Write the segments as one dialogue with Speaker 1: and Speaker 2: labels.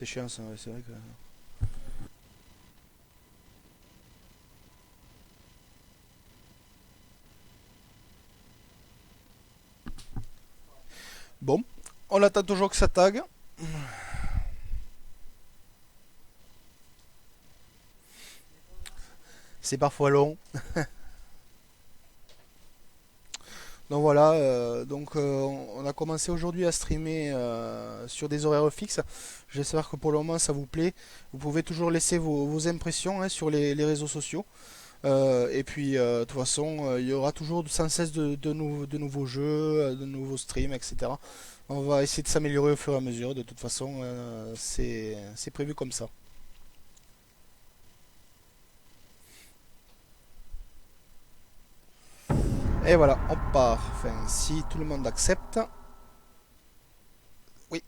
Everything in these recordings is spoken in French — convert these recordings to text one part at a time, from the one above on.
Speaker 1: C'est chiant ça, ouais, c'est vrai que... Bon, on attend toujours que ça tag. C'est parfois long. Donc voilà, on a commencé aujourd'hui à streamer sur des horaires fixes. J'espère que pour le moment ça vous plaît. Vous pouvez toujours laisser vos impressions hein, sur les réseaux sociaux. Et puis de toute façon, il y aura toujours sans cesse de nouveaux jeux, de nouveaux streams, etc. On va essayer de s'améliorer au fur et à mesure. De toute façon, c'est prévu comme ça. Et voilà, on part. Enfin, si tout le monde accepte. Oui.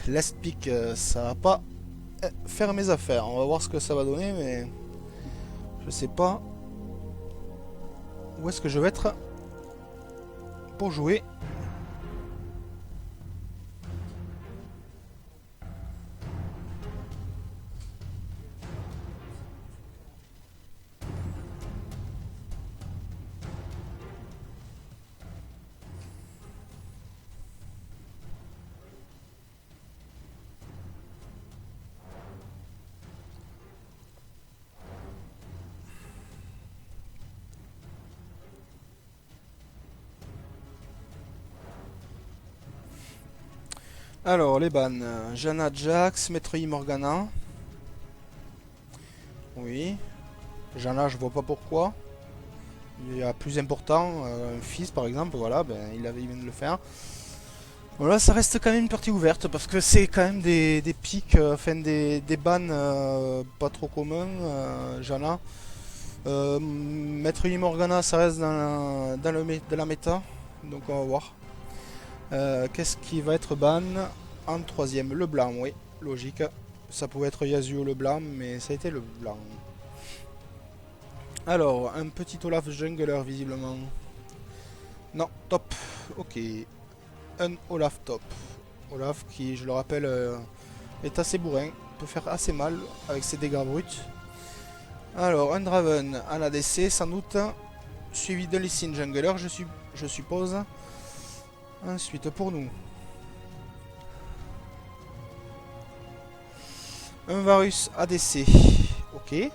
Speaker 1: Last pick, ça va pas faire mes affaires. On va voir ce que ça va donner, mais je sais pas où est-ce que je vais être pour jouer. Alors, les bans. Jana Jax, Maître Morgana. Oui. Jana, je vois pas pourquoi. Il y a plus important, un fils par exemple, voilà, ben, il vient de le faire. Voilà, ça reste quand même une partie ouverte parce que c'est quand même des pics, enfin des bans pas trop communs, Jana. Maître Morgana, ça reste dans la méta, donc on va voir. Qu'est-ce qui va être ban en troisième? Le blanc, oui, logique. Ça pouvait être Yasuo le blanc, mais ça a été le blanc. Alors, un petit Olaf jungler visiblement. Non, top. Ok. Un Olaf top. Olaf qui, je le rappelle, est assez bourrin. Peut faire assez mal avec ses dégâts bruts. Alors, un Draven en ADC sans doute. Suivi de Lee Sin jungler, je suppose. Ensuite, pour nous. Un Varus ADC. Ok.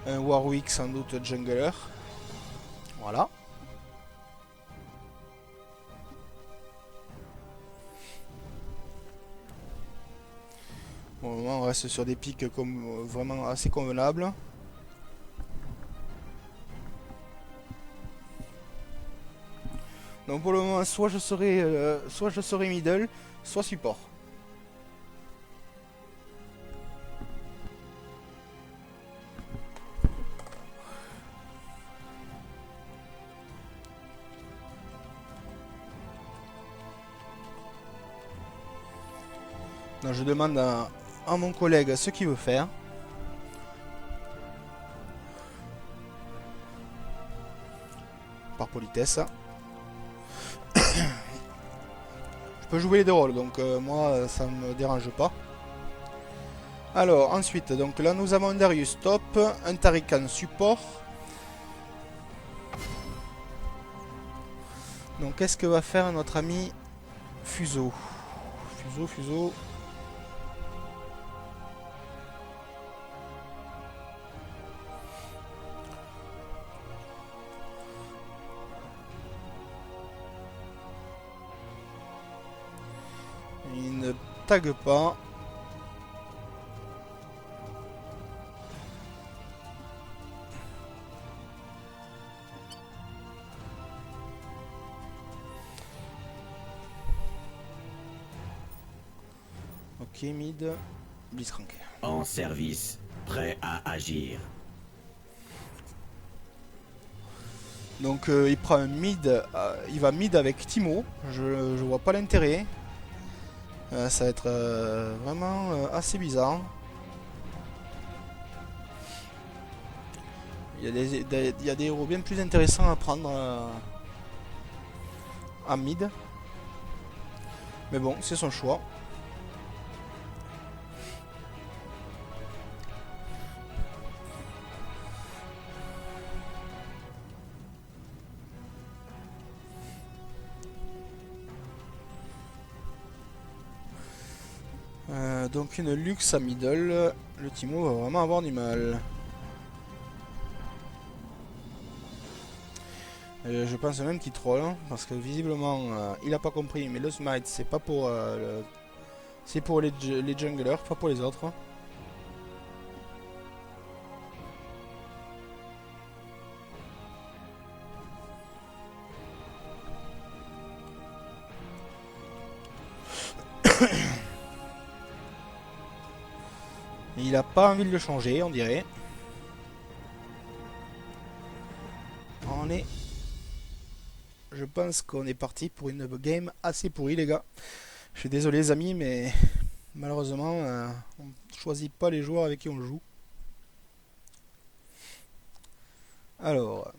Speaker 1: Un Warwick sans doute jungler. Voilà. Pour le moment, on reste sur des pics comme, vraiment assez convenables. Donc pour le moment, soit je serai middle, soit support. Donc je demande à mon collègue ce qu'il veut faire. Par politesse. Je peux jouer les deux rôles, donc moi ça me dérange pas. Alors ensuite, donc là nous avons un Darius top, un Tarikan support. Donc qu'est-ce que va faire notre ami Fuso? Fuso. Il ne tague pas. Ok, mid. Blitzcrank.
Speaker 2: En service, prêt à agir.
Speaker 1: Donc il prend un mid, il va mid avec Timo, je vois pas l'intérêt. Ça va être vraiment assez bizarre. Il y a des héros bien plus intéressants à prendre en mid. Mais bon, c'est son choix. Donc une luxe à middle, le Timo va vraiment avoir du mal. Je pense même qu'il troll, hein, parce que visiblement il a pas compris, mais le smite c'est pas pour c'est pour les junglers, pas pour les autres. Il a pas envie de le changer, on dirait. On est... Je pense qu'on est parti pour une game assez pourrie, les gars. Je suis désolé les amis, mais malheureusement on choisit pas les joueurs avec qui on joue. Alors...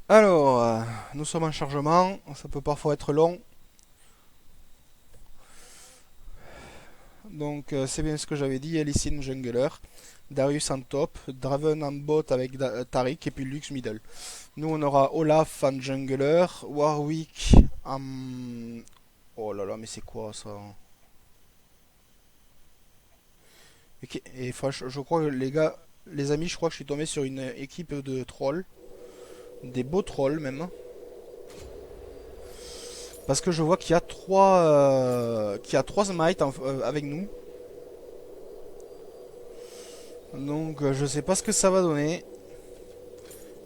Speaker 1: Alors, nous sommes en chargement, ça peut parfois être long. Donc c'est bien ce que j'avais dit, Alicine jungler, Darius en top, Draven en bot avec Taric et puis Lux middle. Nous on aura Olaf en jungler, Warwick en... Oh là là mais c'est quoi ça? Et je crois que les gars, les amis, je crois que je suis tombé sur une équipe de trolls. Des beaux trolls même. Parce que je vois qu'il y a trois smites avec nous. Donc je sais pas ce que ça va donner.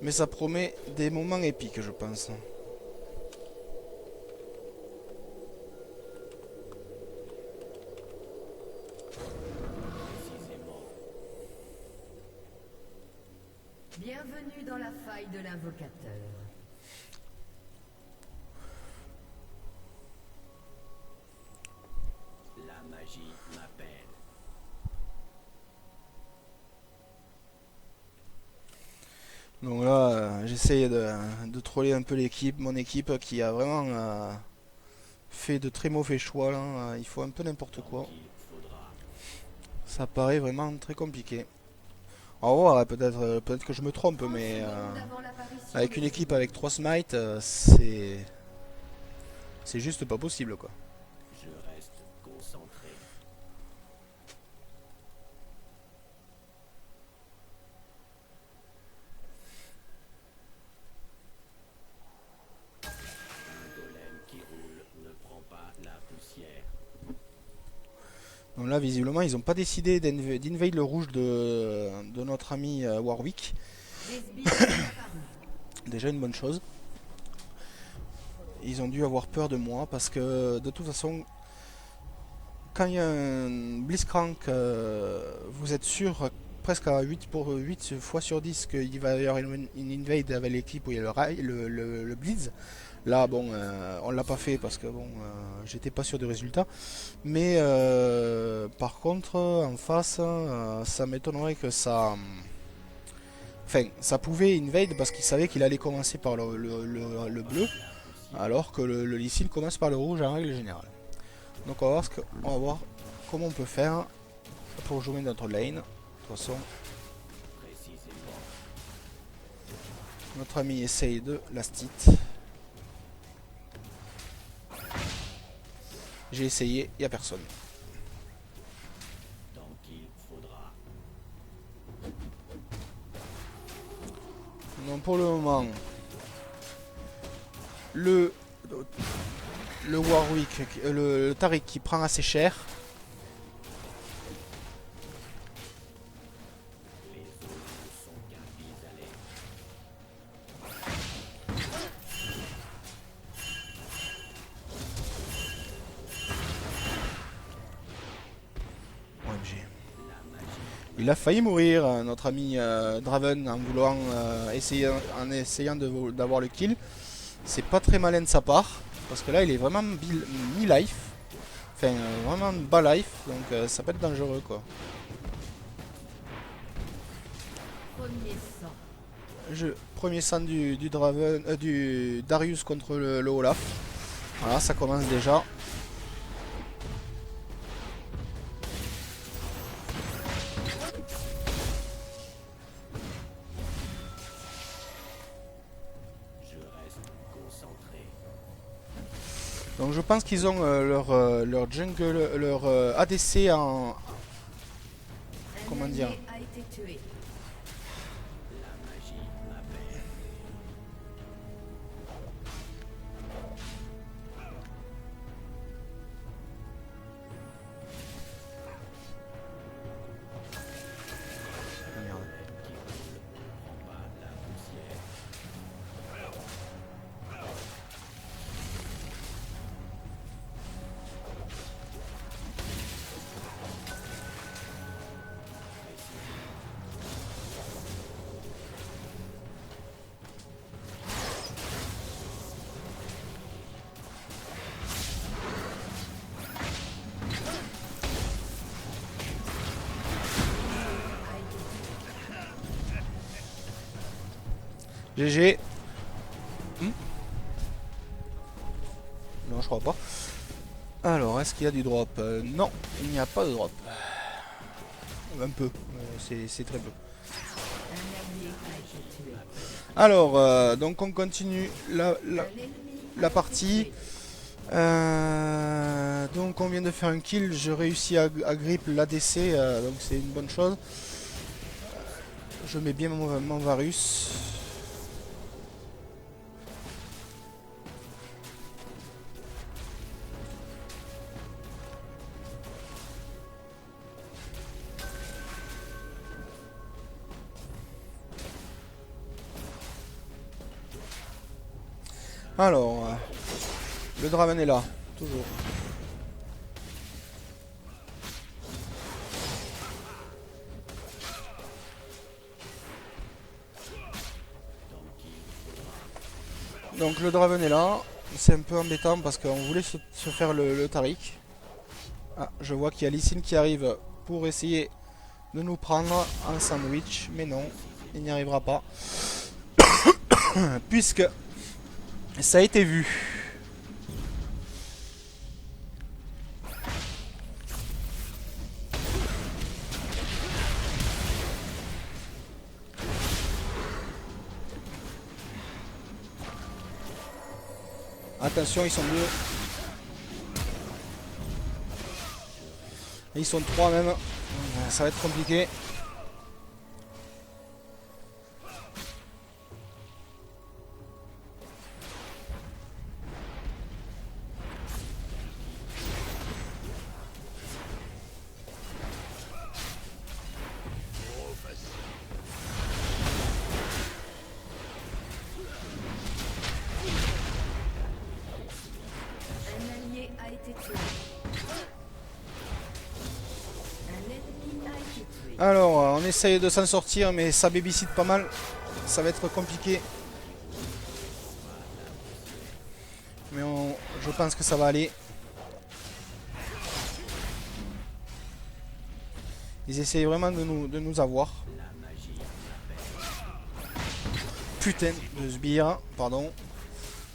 Speaker 1: Mais ça promet des moments épiques je pense.
Speaker 3: Bienvenue dans la faille de l'invocateur.
Speaker 2: La magie m'appelle.
Speaker 1: Donc là, j'essaye de troller un peu l'équipe, mon équipe qui a vraiment fait de très mauvais choix là. Il faut un peu n'importe quoi. Ça paraît vraiment très compliqué. Au revoir, peut-être que je me trompe, mais avec une équipe avec 3 smites, c'est juste pas possible quoi.
Speaker 2: Je reste concentré. Un golem qui roule ne prend pas la poussière.
Speaker 1: Donc là, visiblement, ils n'ont pas décidé d'invade le rouge de notre ami Warwick. Déjà une bonne chose. Ils ont dû avoir peur de moi parce que de toute façon, quand il y a un Blitzcrank, vous êtes sûr presque à 8 fois sur 10 qu'il va y avoir une invade avec l'équipe où il y a le Blitz. Là, bon, on l'a pas fait parce que bon, j'étais pas sûr du résultat. Mais par contre, en face, ça m'étonnerait que ça. Enfin, ça pouvait invade parce qu'il savait qu'il allait commencer par le bleu, alors que le Lee Sin commence par le rouge en règle générale. Donc on va voir comment on peut faire pour jouer notre lane. De toute façon, notre ami essaye de last hit. J'ai essayé, il n'y a personne.
Speaker 2: Tant qu'il faudra.
Speaker 1: Donc pour le moment, le Warwick, le Taric qui prend assez cher.
Speaker 2: Les autres ne sont qu'un pis-aller.
Speaker 1: OMG. Il a failli mourir, notre ami Draven, en voulant essayant d'avoir le kill. C'est pas très malin de sa part, parce que là il est vraiment mi-life. Enfin, vraiment bas life, donc ça peut être dangereux quoi.
Speaker 3: Premier sang.
Speaker 1: Premier sang du Draven, du Darius contre le Olaf. Voilà, ça commence déjà.
Speaker 2: Je reste concentré.
Speaker 1: Donc je pense qu'ils ont leur jungle, leur ADC en... Comment
Speaker 3: Un
Speaker 1: dire?
Speaker 3: allié a été tué.
Speaker 2: La magie m'appelle.
Speaker 1: Ah, merde.
Speaker 2: Qui roule ne prend pas la poussière.
Speaker 1: GG. Non, je crois pas. Alors, est-ce qu'il y a du drop? Non, il n'y a pas de drop. Un peu, c'est très peu.
Speaker 3: Un allié a été tué.
Speaker 1: Alors, donc on continue
Speaker 3: Un ennemi a
Speaker 1: la
Speaker 3: été
Speaker 1: partie.
Speaker 3: tué.
Speaker 1: Donc on vient de faire un kill, je réussis à grip l'ADC, donc c'est une bonne chose. Je mets bien mon Varus. Alors, le Draven est là, toujours. Donc le Draven est là, c'est un peu embêtant parce qu'on voulait se faire le Taric. Ah, je vois qu'il y a Lee Sin qui arrive pour essayer de nous prendre en sandwich, mais non, il n'y arrivera pas. Puisque ça a été vu. Attention, ils sont deux. Et ils sont trois même. Ça va être compliqué.
Speaker 3: Un allié a été tué. Un ennemi a été tué.
Speaker 1: Alors, on essaye de s'en sortir, mais ça babysit pas mal. Ça va être compliqué. Je pense que ça va aller. Ils essayent vraiment de nous avoir. Putain de sbire, pardon.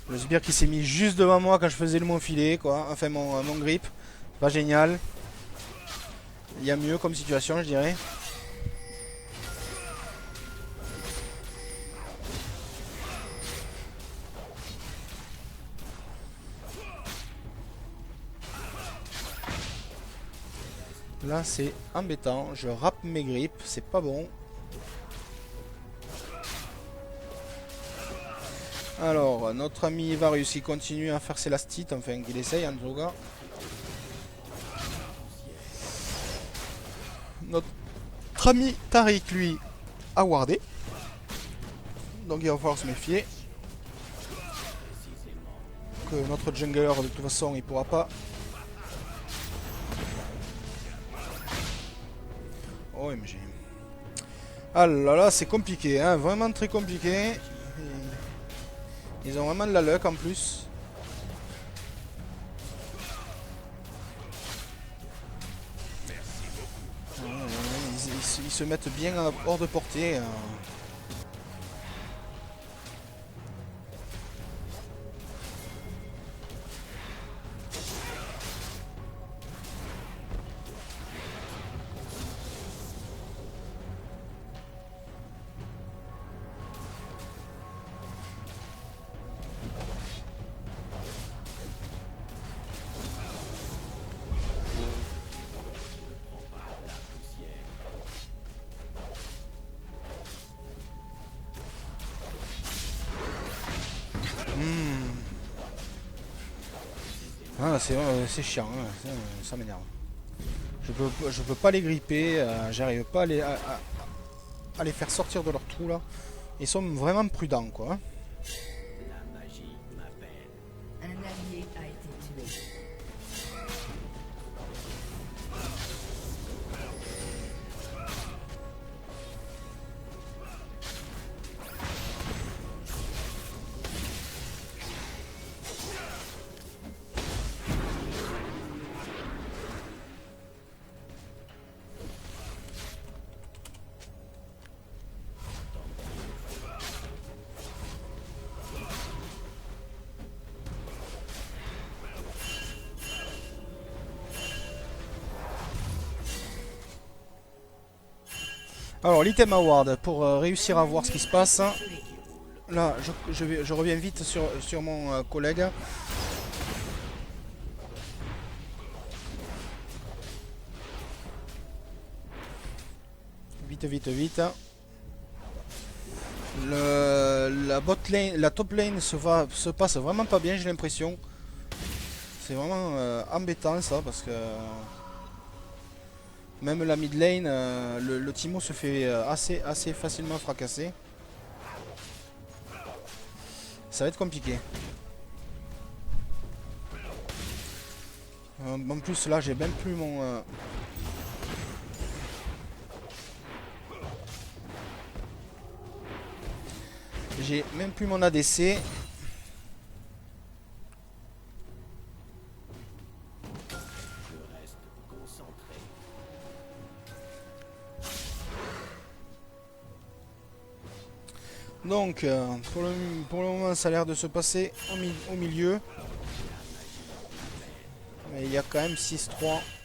Speaker 1: Le sbire qui s'est mis juste devant moi quand je faisais mon filet, quoi. Enfin, mon grip. Pas génial. Il y a mieux comme situation, je dirais. Là, c'est embêtant. Je râpe mes grips. C'est pas bon. Alors, notre ami Varus, il continue à faire ses lastites. Enfin, qu'il essaye en tout cas. Notre ami Tariq, lui, a wardé. Donc, il va falloir se méfier. Que notre jungler, de toute façon, il pourra pas. OMG. Ah là là, c'est compliqué, hein, vraiment très compliqué. Ils ont vraiment de la luck en plus. Ils se mettent bien hors de portée. Ah, c'est chiant, hein, ça m'énerve. Je peux pas les gripper, j'arrive pas à les faire sortir de leur trou là. Ils sont vraiment prudents quoi.
Speaker 2: La magie m'appelle.
Speaker 3: Un allié a été tué.
Speaker 1: Alors l'item award pour réussir à voir ce qui se passe. Là je reviens vite sur mon collègue. Vite. La bot lane, la top lane se passe vraiment pas bien, j'ai l'impression. C'est vraiment embêtant ça parce que même la mid lane, le Timo se fait assez facilement fracasser. Ça va être compliqué. En plus là j'ai même plus mon... J'ai même plus mon ADC. Donc, pour le moment, ça a l'air de se passer au milieu. Mais il y a quand même 6-3.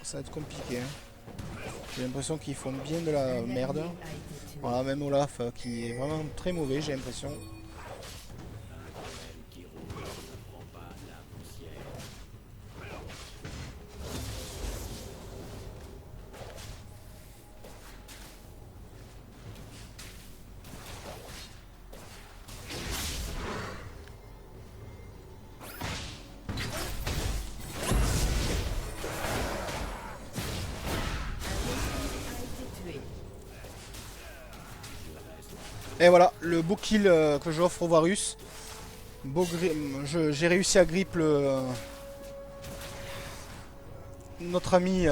Speaker 1: Ça va être compliqué. Hein. J'ai l'impression qu'ils font bien de la merde. Voilà, même Olaf qui est vraiment très mauvais, j'ai l'impression. Et voilà, le beau kill que j'offre au Varus. J'ai réussi à grip notre ami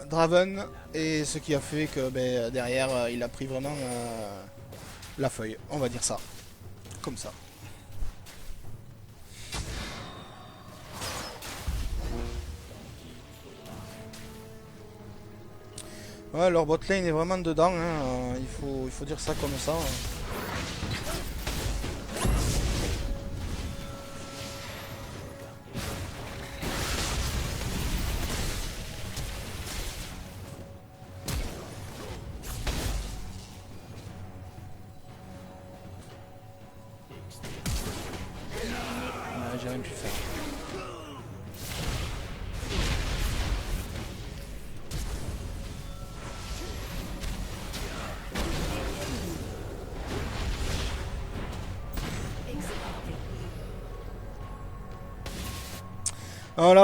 Speaker 1: Draven. Et ce qui a fait que derrière, il a pris vraiment la feuille. On va dire ça. Comme ça. Ouais, leur bot lane est vraiment dedans, hein. Il faut dire ça comme ça. Ouais, j'ai rien pu faire.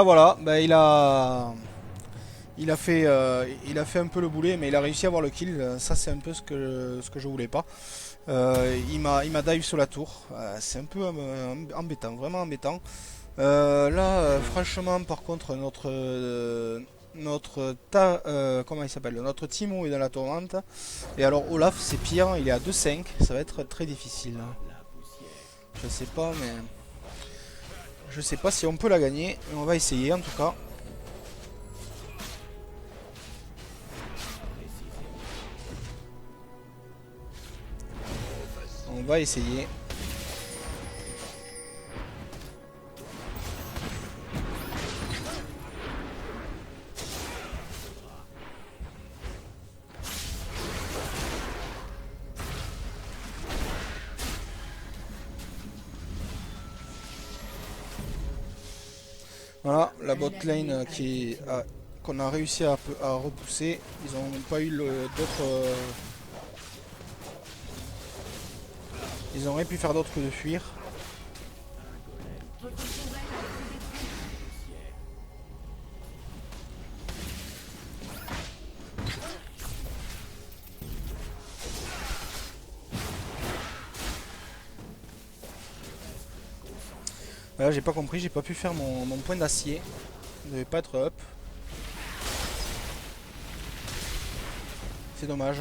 Speaker 1: Voilà, bah, il a fait un peu le boulet, mais il a réussi à avoir le kill. Ça, c'est un peu ce que je voulais pas. Il m'a dive sur la tour. C'est un peu embêtant, vraiment embêtant. Là, franchement, par contre, comment il s'appelle? Notre Timo est dans la tourmente. Et alors Olaf, c'est pire. Il est à 2-5. Ça va être très difficile. Je sais pas, mais je sais pas si on peut la gagner. Mais on va essayer en tout cas. On va essayer. Voilà, la bot lane qu'on a réussi à repousser. Ils n'ont pas eu d'autres. Ils auraient pu faire d'autre que de fuir. Là, j'ai pas compris, j'ai pas pu faire mon point d'acier. Il devait pas être up. C'est dommage.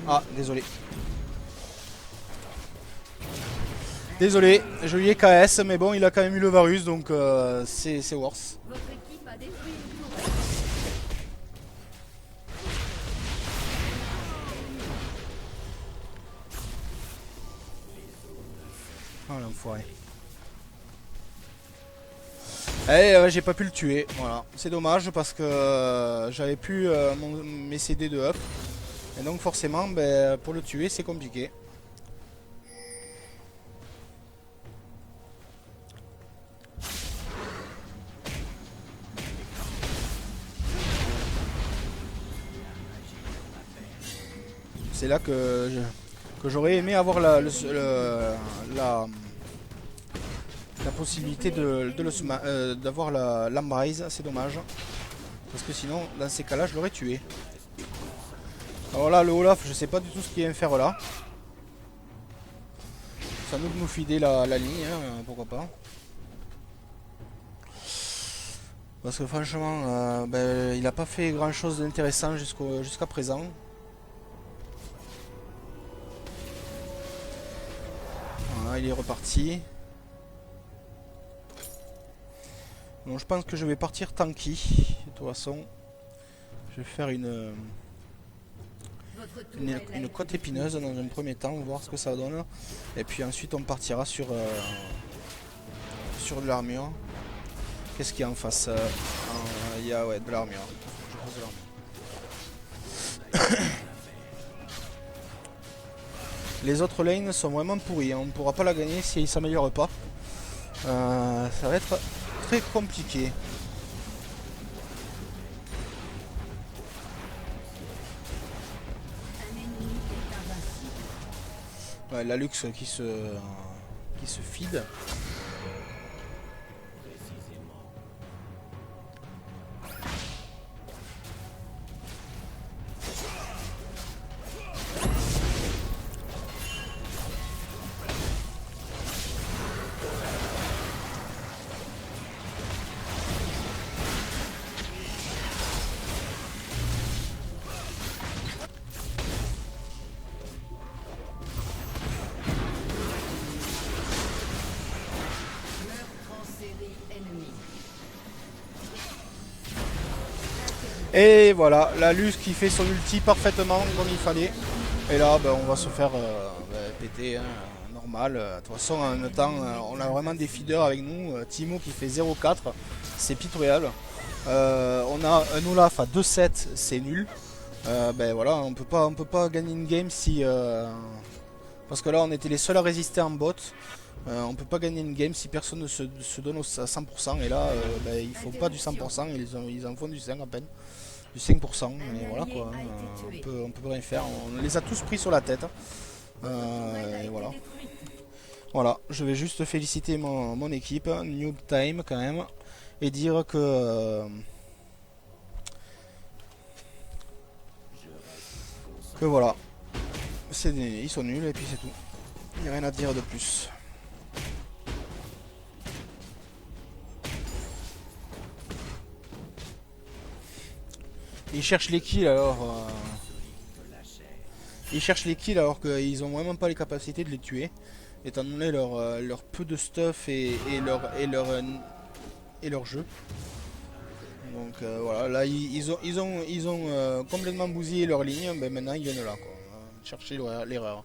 Speaker 1: Ah, désolé. Désolé, je lui ai KS, mais bon, il a quand même eu le Varus, donc c'est worse.
Speaker 3: Votre équipe a détruit une tour.
Speaker 1: Oh l'enfoiré. Eh, j'ai pas pu le tuer, voilà. C'est dommage parce que j'avais plus mes CD de up. Et donc forcément, ben, pour le tuer, c'est compliqué. C'est là que j'aurais aimé avoir la possibilité d'avoir l'embrace. C'est dommage. Parce que sinon, dans ces cas-là, je l'aurais tué. Alors là, le Olaf, je sais pas du tout ce qu'il vient faire là. Ça nous fider la ligne, hein, pourquoi pas. Parce que franchement, ben, il a pas fait grand chose d'intéressant jusqu'à présent. Voilà, il est reparti. Donc je pense que je vais partir tanky. De toute façon, je vais faire une côte épineuse dans un premier temps, voir ce que ça donne. Et puis ensuite on partira sur de l'armure. Qu'est-ce qu'il y a en face? Il y a ouais, de l'armure. Je pose de l'armure. Les autres lanes sont vraiment pourris, hein. On ne pourra pas la gagner si ils s'améliorent pas. Ça va être très compliqué. Ouais, la luxe qui se feed. Et voilà, la Luz qui fait son ulti parfaitement comme il fallait. Et là, ben, on va se faire péter, hein, normal. De toute façon, en même temps, on a vraiment des feeders avec nous. Timo qui fait 0,4, c'est pitoyable. On a un Olaf à 2,7, c'est nul. Ben voilà, on peut pas gagner une game si... parce que là, on était les seuls à résister en bot. On peut pas gagner une game si personne ne se donne à 100%. Et là, ben, ils font pas du 100%, ils en font du 5 à peine. Du 5%, mais voilà quoi. On peut rien faire. On les a tous pris sur la tête. Et voilà. Voilà, je vais juste féliciter mon équipe, Noob Time quand même. Et dire que voilà. Ils sont nuls et puis c'est tout. Il n'y a rien à dire de plus. Ils cherchent les kills alors. Ils cherchent les kills alors qu'ils ont vraiment pas les capacités de les tuer. Étant donné leur peu de stuff et leur jeu. Donc voilà, là ils ont complètement bousillé leur ligne, ben maintenant ils viennent là quoi. Chercher l'erreur.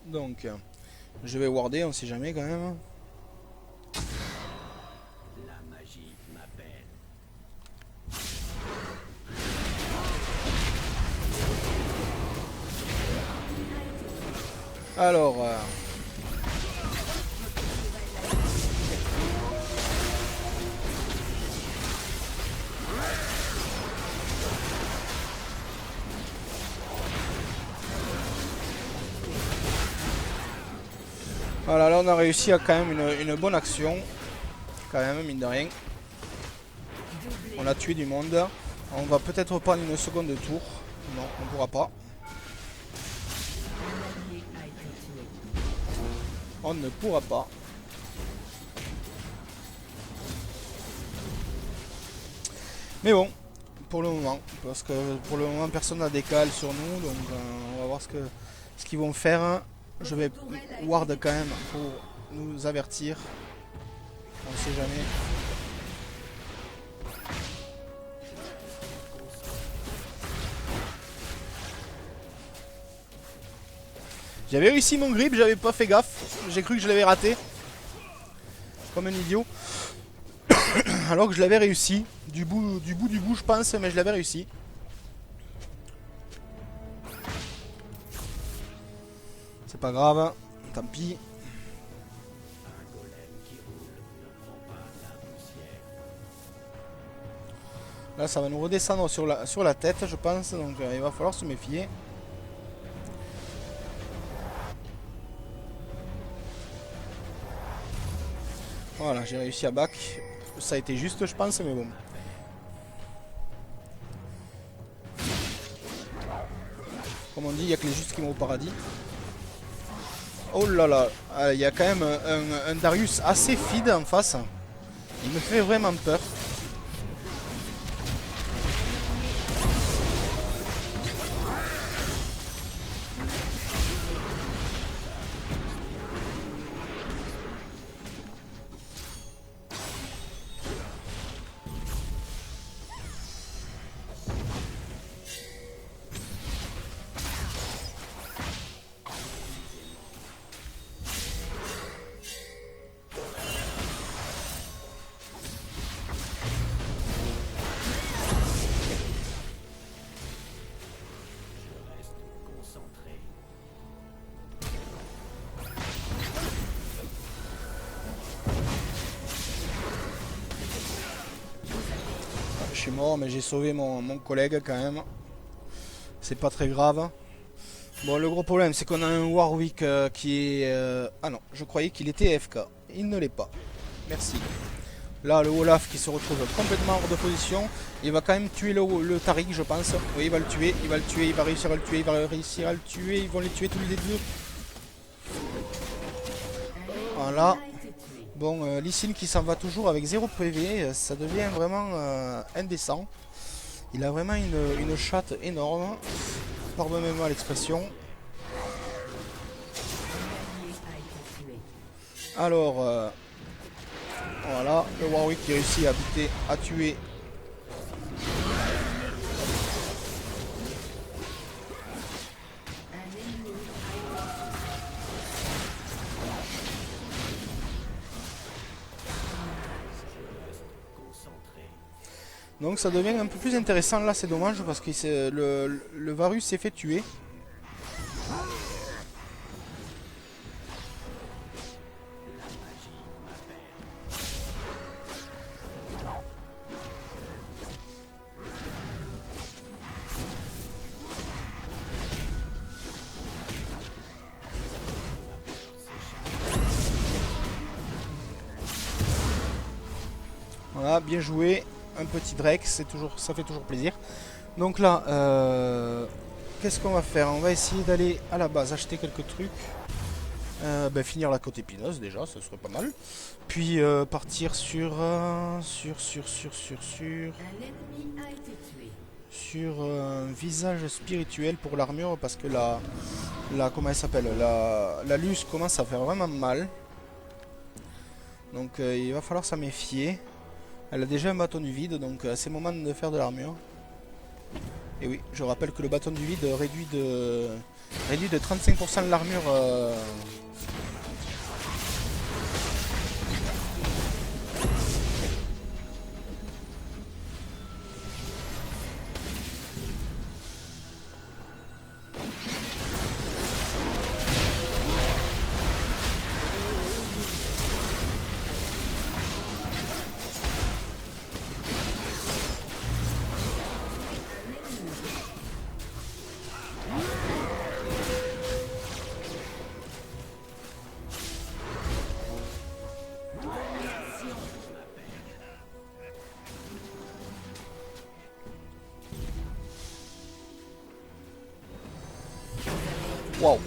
Speaker 1: Donc je vais warder, on sait jamais quand même.
Speaker 2: La magie m'appelle.
Speaker 1: Alors voilà, là on a réussi à quand même une bonne action. Quand même, mine de rien. On a tué du monde. On va peut-être reprendre une seconde tour. Non, on pourra pas. On ne pourra pas. Mais bon, pour le moment. Parce que pour le moment, personne n'a décale sur nous. Donc on va voir ce qu'ils vont faire. Je vais ward quand même pour nous avertir. On ne sait jamais. J'avais réussi mon grip, j'avais pas fait gaffe. J'ai cru que je l'avais raté. Comme un idiot. Alors que je l'avais réussi. Du bout, je pense, mais je l'avais réussi. C'est pas grave, tant pis. Là, ça va nous redescendre sur la tête, je pense. Donc, il va falloir se méfier. Voilà, j'ai réussi à back. Ça a été juste, je pense, mais bon. Comme on dit, il n'y a que les justes qui vont au paradis. Oh là là, il y a quand même un Darius assez feed en face. Il me fait vraiment peur. Je suis mort, mais j'ai sauvé mon collègue quand même. C'est pas très grave. Bon, le gros problème, c'est qu'on a un Warwick qui est... Ah non, je croyais qu'il était AFK. Il ne l'est pas. Merci. Là, le Olaf qui se retrouve complètement hors de position. Il va quand même tuer le Tariq, je pense. Oui, il va le tuer, il va réussir à le tuer, il va réussir à le tuer. Ils vont les tuer tous les deux. Voilà. Bon, Lee Sin qui s'en va toujours avec 0 PV, ça devient vraiment indécent. Il a vraiment une chatte énorme. Pardonnez-moi l'expression. Alors, voilà, le Warwick qui réussit à tuer. Donc ça devient un peu plus intéressant là, c'est dommage parce que le Varus s'est fait tuer. Voilà, bien joué. Un petit Drake, ça fait toujours plaisir. Donc là, qu'est-ce qu'on va faire? On va essayer d'aller à la base, acheter quelques trucs. Finir la côte épineuse déjà, ce serait pas mal. Puis partir sur un visage spirituel pour l'armure parce que comment elle s'appelle, la luce commence à faire vraiment mal. Donc il va falloir s'en méfier. Elle a déjà un bâton du vide, donc c'est le moment de faire de l'armure. Et oui, je rappelle que le bâton du vide réduit de 35% de l'armure. Waouh,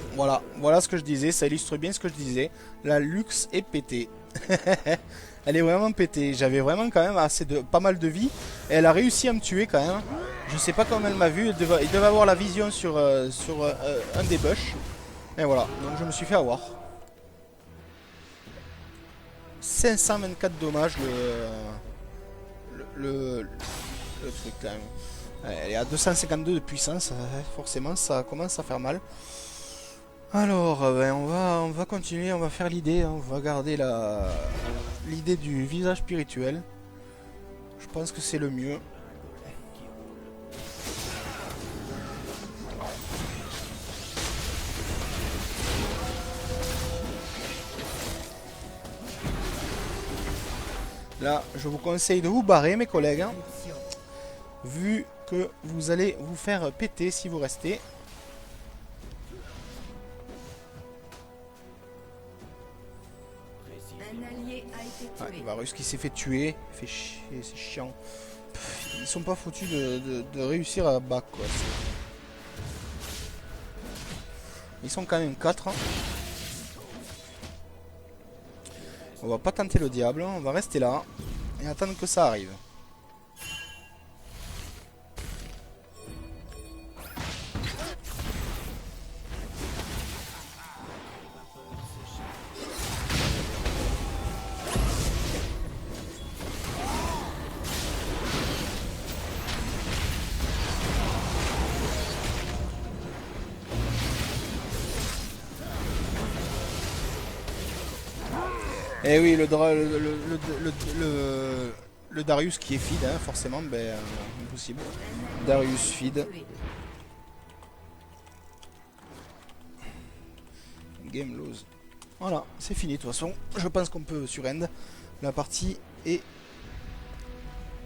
Speaker 1: voilà ce que je disais, ça illustre bien ce que je disais. La luxe est pétée. Elle est vraiment pétée. J'avais vraiment quand même pas mal de vie. Et elle a réussi à me tuer quand même. Je sais pas comment elle m'a vu. Il devait avoir la vision sur un des bush. Et voilà, donc je me suis fait avoir. 524 dommages le truc quand même. Elle est à 252 de puissance. Forcément ça commence à faire mal. Alors, on va continuer, on va faire l'idée, on va garder l'idée du visage spirituel. Je pense que c'est le mieux. Là, je vous conseille de vous barrer, mes collègues, hein, vu que vous allez vous faire péter si vous restez. Ouais, Varus qui s'est fait tuer, fait chier, c'est chiant. Ils sont pas foutus de réussir à back quoi. Ils sont quand même 4. Hein. On va pas tenter le diable, on va rester là et attendre que ça arrive. Et oui, le Darius qui est feed, hein, forcément, impossible. Darius feed. Game lose. Voilà, c'est fini de toute façon. Je pense qu'on peut surrend. La partie est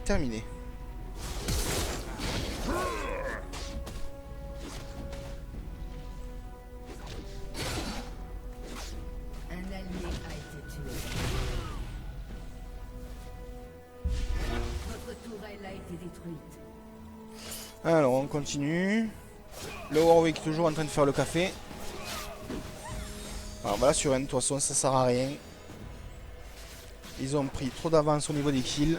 Speaker 1: terminée. Alors on continue. Le Warwick toujours en train de faire le café. Alors voilà, sur N, de toute façon ça sert à rien. Ils ont pris trop d'avance au niveau des kills.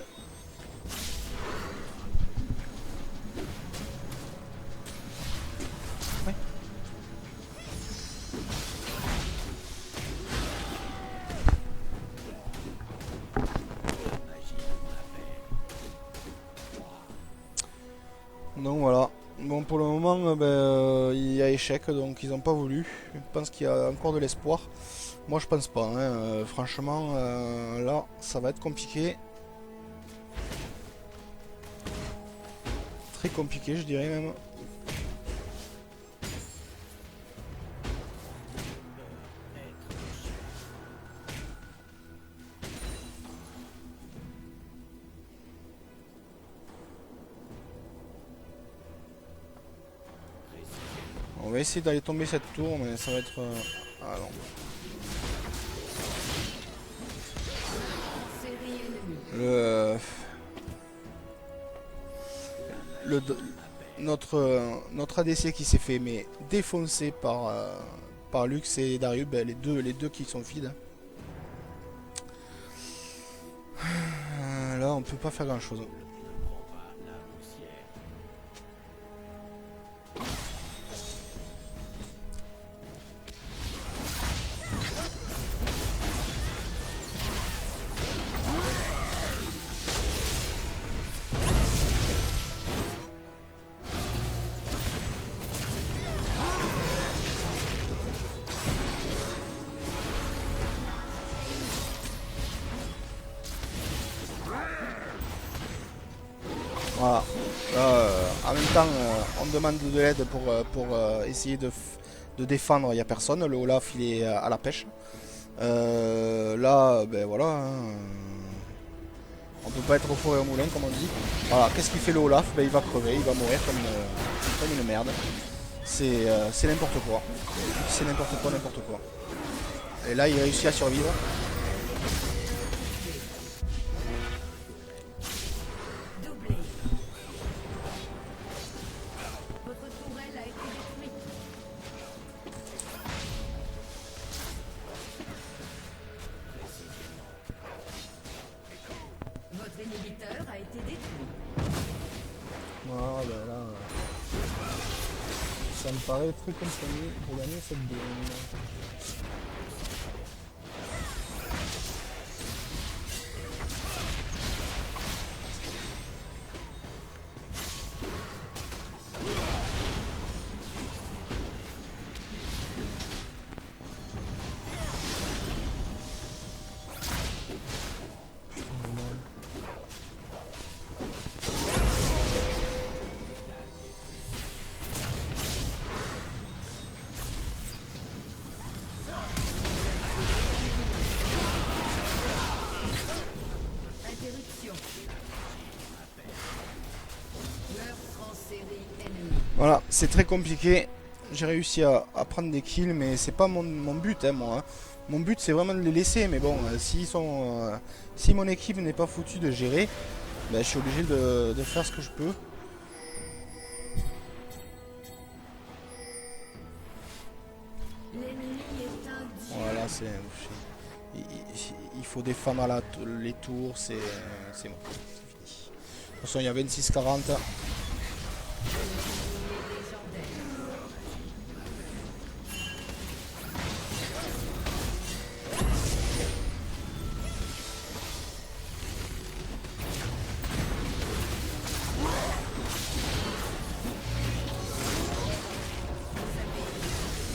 Speaker 1: Donc voilà. Bon, pour le moment, il y a échec, donc ils n'ont pas voulu. Je pense qu'il y a encore de l'espoir. Moi, je pense pas. Hein. Franchement, là, ça va être compliqué. Très compliqué, je dirais même. On va essayer d'aller tomber cette tour, mais ça va être... Ah non.
Speaker 3: Série ennemie.
Speaker 1: Le... Notre ADC qui s'est fait mais défoncer par Lux et Darius, ben, les deux qui sont feed. Là on peut pas faire grand chose.
Speaker 2: Ne prends pas la poussière.
Speaker 1: Voilà. Là, en même temps, on demande de l'aide pour essayer de défendre. Il n'y a personne. Le Olaf, il est à la pêche. Là, ben voilà. Hein, on peut pas être au four et au moulin, comme on dit. Voilà. Qu'est-ce qu'il fait le Olaf? Ben, il va crever. Il va mourir comme une merde. C'est n'importe quoi. C'est n'importe quoi, n'importe quoi. Et là, il réussit à survivre.
Speaker 3: Doublé. Votre tourelle a été détruite. Votre inhibiteur a été détruit.
Speaker 1: Voilà, ben là, ça me paraît très compromis pour gagner cette game.
Speaker 3: Interruption. Meurtre en série ennemie.
Speaker 1: Voilà, c'est très compliqué. J'ai réussi à prendre des kills, mais c'est pas mon but, hein, moi. Hein. Mon but, c'est vraiment de les laisser, mais bon, si mon équipe n'est pas foutue de gérer, ben, je suis obligé de faire ce que je peux.
Speaker 3: L'ennemi est un dieu.
Speaker 1: Voilà, il faut défendre les tours, c'est bon, c'est fini. De toute façon, il y a 26-40.
Speaker 3: Légendaire.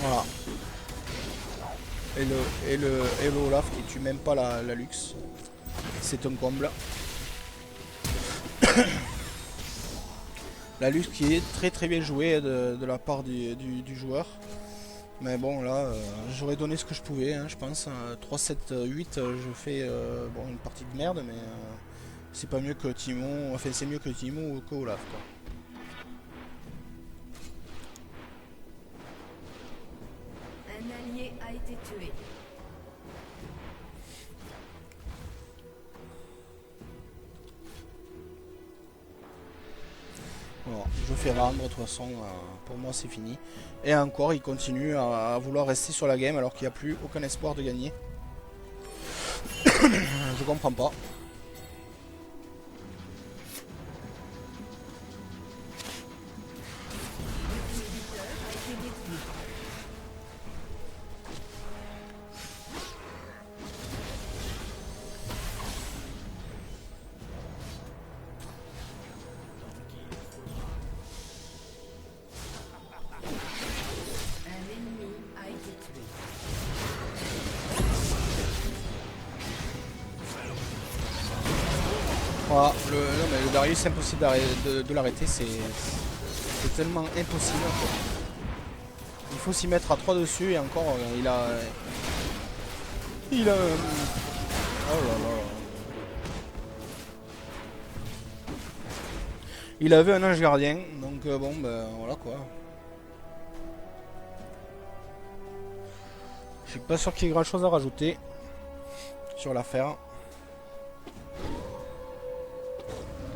Speaker 1: Voilà. Et le Olaf qui tue même pas la Lux. C'est un comble. La Lux qui est très très bien jouée de la part du joueur. Mais bon là, j'aurais donné ce que je pouvais, hein, je pense. 3, 7, 8, je fais bon, une partie de merde, mais c'est pas mieux que Timon. Enfin, c'est mieux que Timon ou que Olaf, quoi.
Speaker 3: Un allié a été tué.
Speaker 1: Bon, je fais rendre, de toute façon, pour moi c'est fini. Et encore, il continue à vouloir rester sur la game alors qu'il n'y a plus aucun espoir de gagner. Je comprends pas.
Speaker 3: L'inhibiteur a été détruit.
Speaker 1: Voilà, non, mais le Darius, c'est impossible de l'arrêter, c'est tellement impossible. Quoi. Il faut s'y mettre à 3 dessus et encore, il a... oh là là. Il avait un ange gardien, donc bon, ben voilà quoi. Je suis pas sûr qu'il y ait grand chose à rajouter sur l'affaire.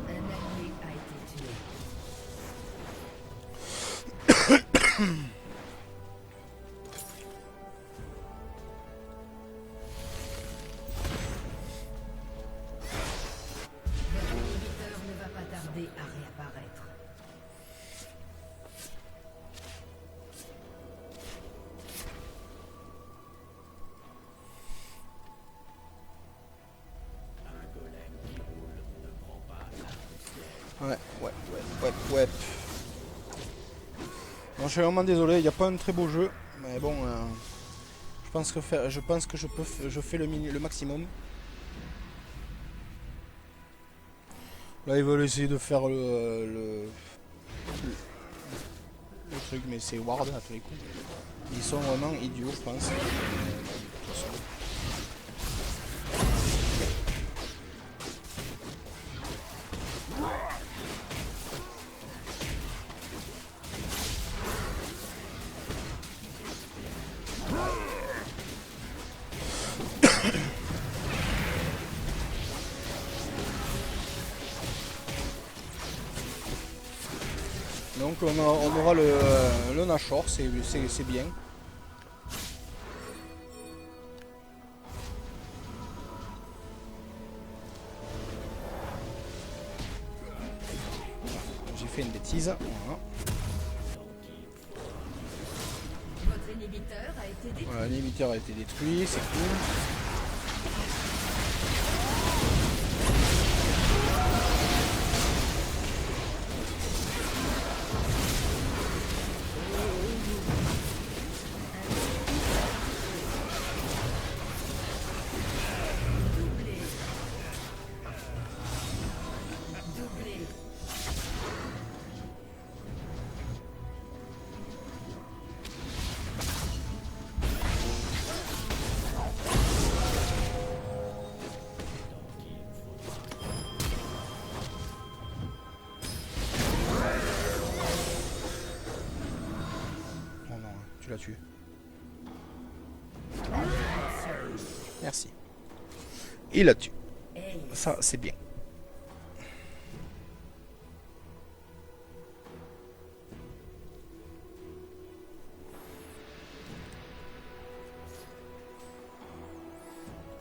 Speaker 3: Un allié a été tué. Votre inhibiteur ne va pas tarder à réapparaître.
Speaker 2: Un golem qui roule ne prend pas la poussière.
Speaker 1: Ouais. Bon, je suis vraiment désolé, il n'y a pas un très beau jeu, mais bon, je pense que je fais le maximum. Là, ils veulent essayer de faire le truc, mais c'est Ward à tous les coups. Ils sont vraiment idiots, je pense. Donc on aura le Nashor, c'est bien. J'ai fait une bêtise. Voilà.
Speaker 3: Votre inhibiteur a été détruit.
Speaker 1: Voilà, l'inhibiteur a été détruit, c'est cool.
Speaker 3: Doublé.
Speaker 1: Oh non, tu l'as tué. Merci. Il l'a tué.
Speaker 3: Hey.
Speaker 1: Ça, c'est bien.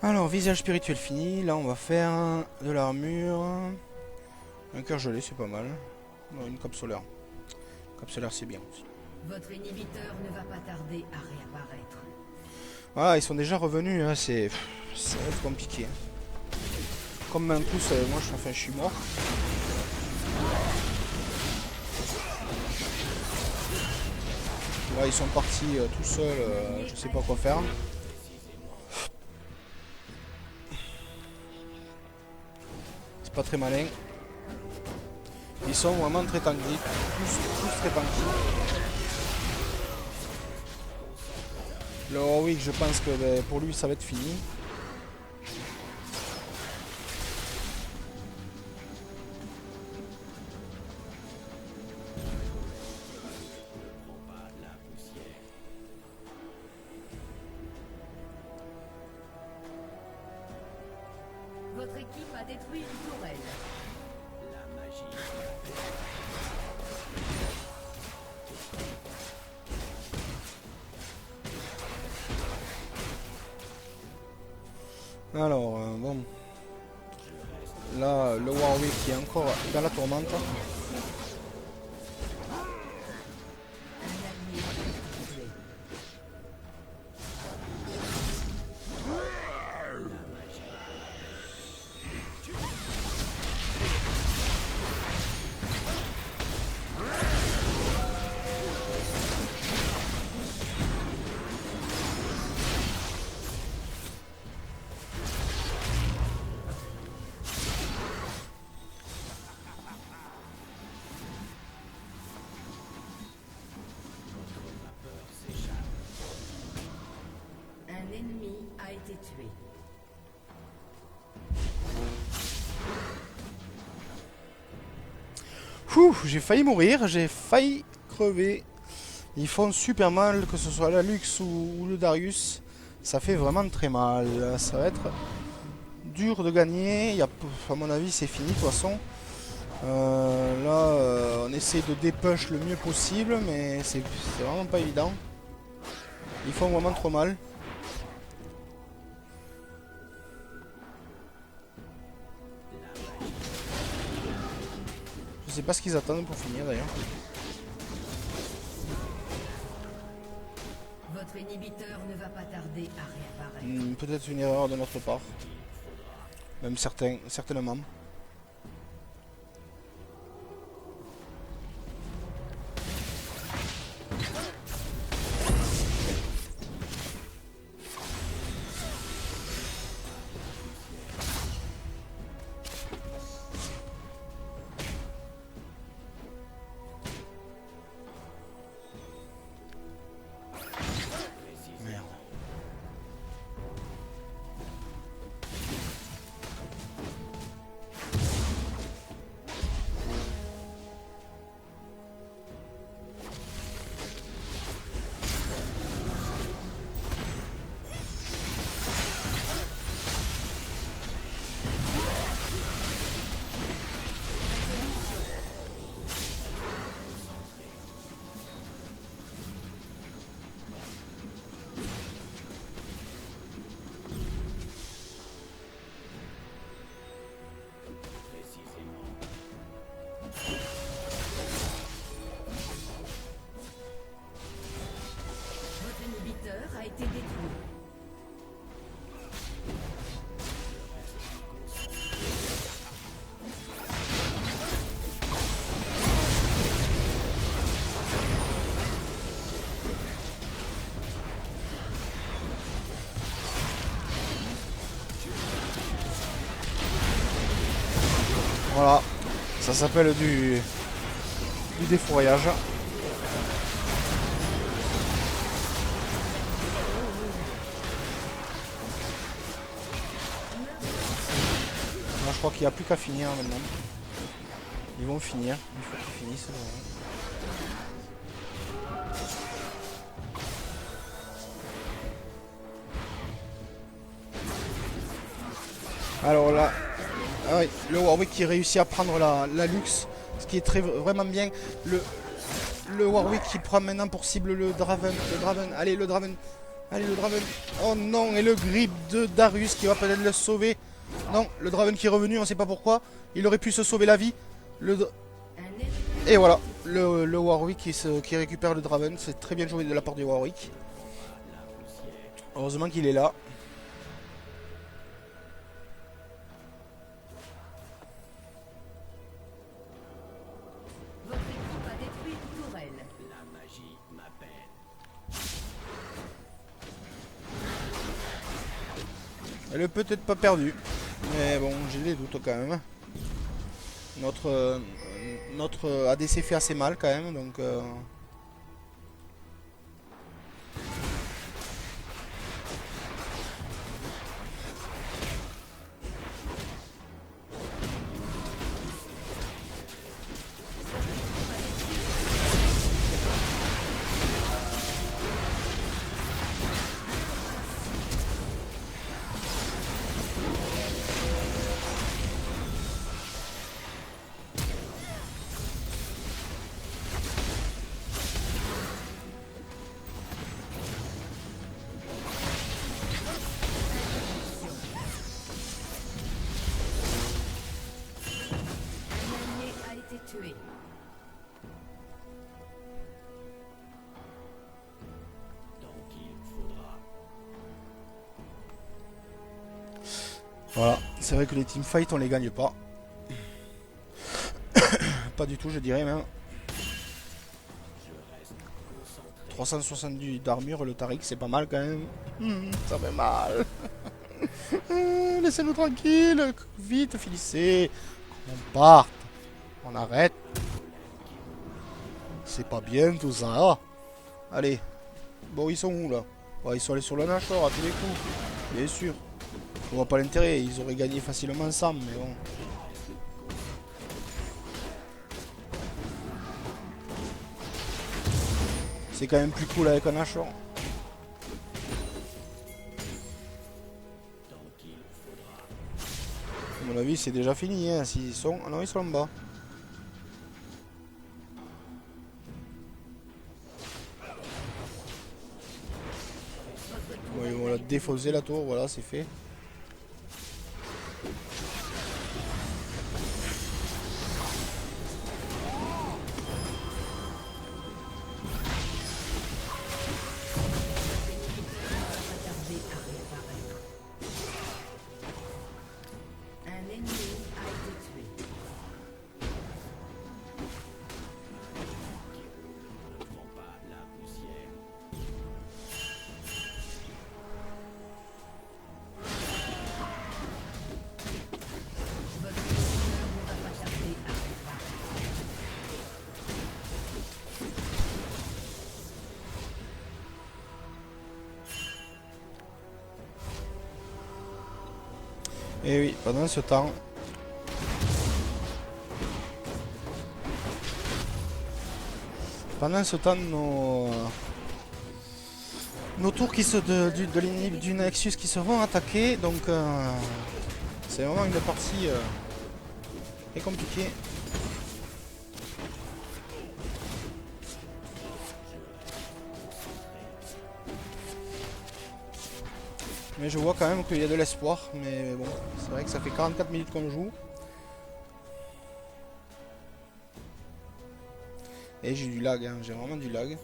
Speaker 1: Alors, visage spirituel fini. Là, on va faire de l'armure. Un cœur gelé, c'est pas mal. Non, une cape solaire. Cape solaire, c'est bien aussi.
Speaker 3: Votre inhibiteur ne va pas tarder à réapparaître.
Speaker 1: Voilà, ils sont déjà revenus. Hein, ça va être compliqué. Hein. Comme en plus, moi, je suis mort. Là, ils sont partis tout seuls. Je sais pas quoi faire. C'est pas très malin. Ils sont vraiment très tanky. Tous très tanky. Le Warwick, je pense que pour lui, ça va être fini.
Speaker 2: Ne prend pas la poussière.
Speaker 3: Votre équipe a détruit une tourelle.
Speaker 2: La magie.
Speaker 1: Alors, bon. Là, le Warwick qui est encore dans la tourmente.
Speaker 3: Un allié a été tué. été tué.
Speaker 1: J'ai failli mourir, j'ai failli crever. Ils font super mal, que ce soit la Lux ou le Darius. Ça fait vraiment très mal. Ça va être dur de gagner. À mon avis, c'est fini de toute façon. Là, on essaie de dépush le mieux possible, mais c'est vraiment pas évident. Ils font vraiment trop mal. Je sais pas ce qu'ils attendent pour finir d'ailleurs.
Speaker 3: Votre inhibiteur ne va pas tarder à réapparaître.
Speaker 1: Peut-être une erreur de notre part. Même certainement.
Speaker 3: Votre inhibiteur a été détruit.
Speaker 1: Voilà, ça s'appelle du défouraillage. Moi je crois qu'il n'y a plus qu'à finir maintenant. Ils vont finir, il faut qu'ils finissent. Alors là, ah oui, le Warwick qui réussit à prendre la Lux, ce qui est vraiment bien. Le Warwick qui prend maintenant pour cible le Draven. Allez le Draven. Oh non, et le grip de Darius qui va peut-être le sauver. Non, le Draven qui est revenu, on sait pas pourquoi. Il aurait pu se sauver la vie. Et voilà, le Warwick qui récupère le Draven. C'est très bien joué de la part du Warwick. Heureusement qu'il est là.
Speaker 3: Votre équipe a détruit une tourelle.
Speaker 2: La magie m'appelle.
Speaker 1: Elle est peut-être pas perdue. Mais bon, j'ai des doutes quand même. Notre ADC fait assez mal quand même, donc...
Speaker 3: L'allié a été tué.
Speaker 2: Tant qu'il faudra.
Speaker 1: Voilà, c'est vrai que les teamfights on les gagne pas. Pas du tout, je dirais même.
Speaker 2: Je reste concentré.
Speaker 1: 370 d'armure, le Tariq c'est pas mal quand même. Ça fait mal. Laissez-nous tranquille, vite, finissez. On parte, on arrête. C'est pas bien tout ça. Allez, bon ils sont où là? Ils sont allés sur le Nashor à tous les coups. Bien sûr. On voit pas l'intérêt, ils auraient gagné facilement ensemble, mais bon. C'est quand même plus cool avec un hachoir. À mon avis, c'est déjà fini, hein, s'ils sont... Ah non, ils sont en bas. Bon, ils vont la défausser la tour, voilà, c'est fait.
Speaker 3: Tarder à réapparaître. Un ennemi a été tué.
Speaker 2: Ne prends pas la poussière.
Speaker 3: Votre serviteur ne va pas tarder à réapparaître.
Speaker 1: Et oui, pendant ce temps... Pendant ce temps, nos tours qui se du Nexus qui se vont attaquer, donc c'est vraiment une partie très compliquée. Mais je vois quand même qu'il y a de l'espoir, mais bon, c'est vrai que ça fait 44 minutes qu'on joue. Et j'ai du lag, hein, j'ai vraiment du lag.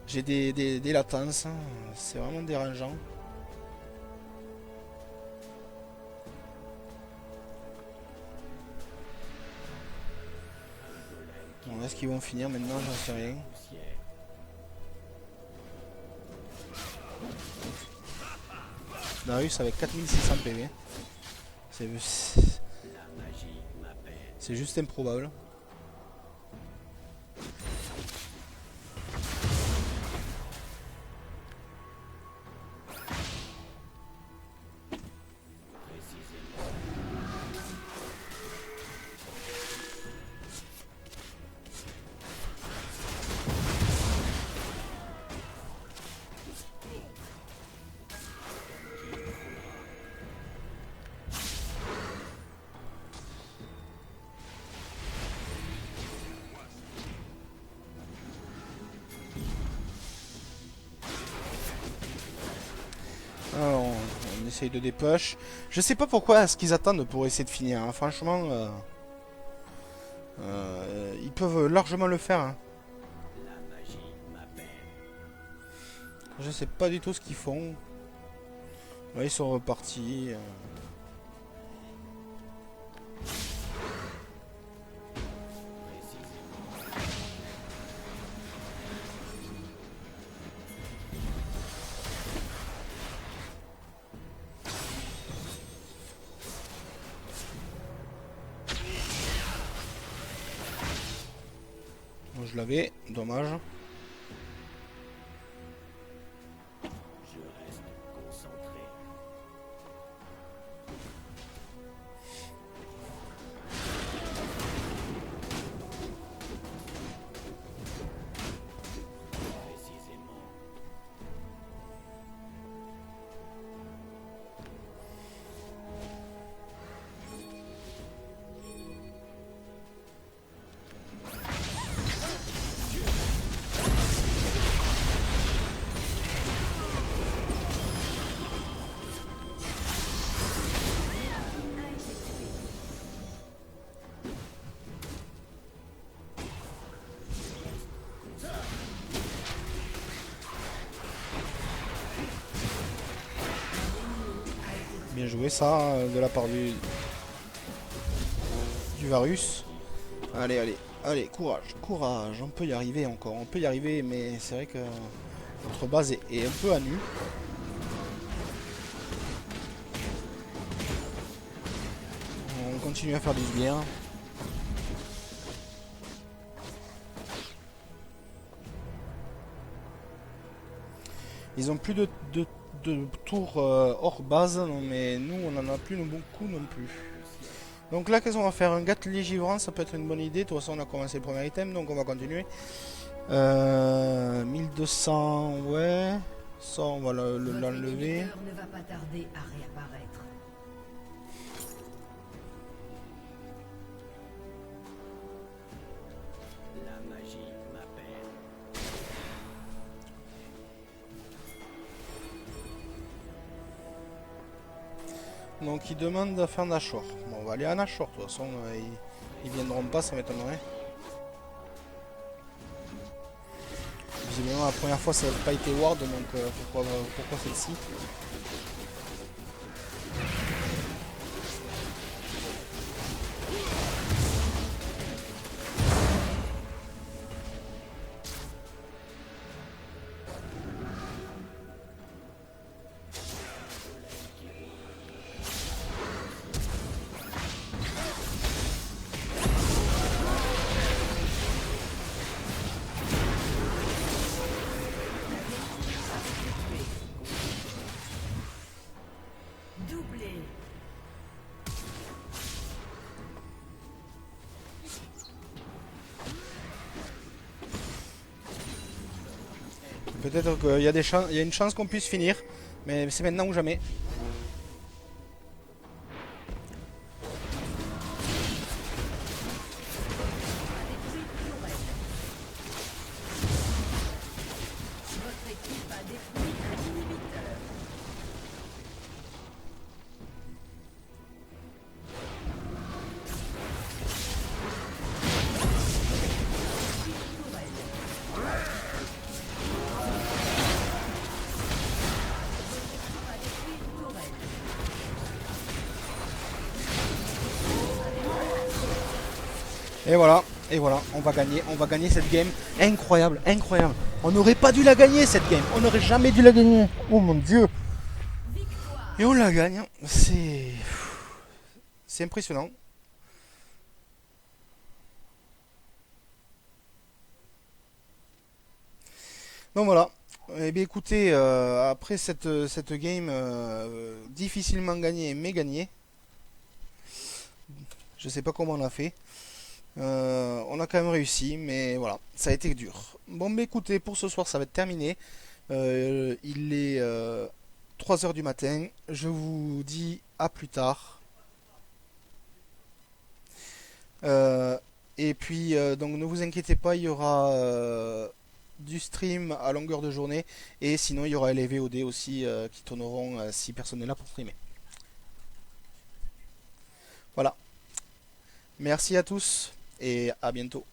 Speaker 1: J'ai des latences, hein, c'est vraiment dérangeant. Bon, est-ce qu'ils vont finir maintenant? J'en sais rien. Darius avec 4600 PV. C'est juste improbable. Alors, on essaye de dépush. Je sais pas pourquoi est-ce qu'ils attendent pour essayer de finir. Hein. Franchement, ils peuvent largement le faire. Hein. Je sais pas du tout ce qu'ils font. Ouais, ils sont repartis. Bon, je l'avais, dommage.
Speaker 2: Je reste concentré. Précisément.
Speaker 1: Bien joué ça de la part du Varus. Allez, allez, allez, courage, courage. On peut y arriver encore, on peut y arriver, mais c'est vrai que notre base est un peu à nu. On continue à faire du bien. Ils ont plus de de tours hors base, non, mais nous on en a plus beaucoup non plus. Donc là, qu'est-ce qu'on va faire? Un Gatlier givrant, ça peut être une bonne idée. De toute façon, on a commencé le premier item, donc on va continuer. 1200, ouais. Ça, on va
Speaker 3: Votre
Speaker 1: l'enlever.
Speaker 3: inhibiteur ne va pas tarder à réapparaître.
Speaker 2: La magie m'appelle.
Speaker 1: Donc il demande de faire Nashor. Bon, on va aller à Nashor, de toute façon, ils viendront pas, ça m'étonnerait. Visiblement la première fois ça n'a pas été Ward, donc pourquoi celle-ci?
Speaker 3: Doublé.
Speaker 1: Peut-être qu'il y a il y a une chance qu'on puisse finir, mais c'est maintenant ou jamais.
Speaker 3: Votre équipe a détruit un inhibiteur. Et voilà, on va gagner cette game. Incroyable, incroyable. On n'aurait pas dû la gagner cette game, on n'aurait jamais dû la gagner. Oh mon dieu. Et on la gagne, c'est impressionnant. Donc voilà. Eh bien écoutez, après cette game difficilement gagnée mais gagnée, je sais pas comment on a fait. On a quand même réussi, mais voilà, ça a été dur. Bon, mais écoutez, pour ce soir, ça va être terminé. Il est 3 heures du matin. Je vous dis à plus tard. Et puis, donc ne vous inquiétez pas, il y aura du stream à longueur de journée. Et sinon, il y aura les VOD aussi qui tourneront si personne n'est là pour streamer. Voilà. Merci à tous et à bientôt.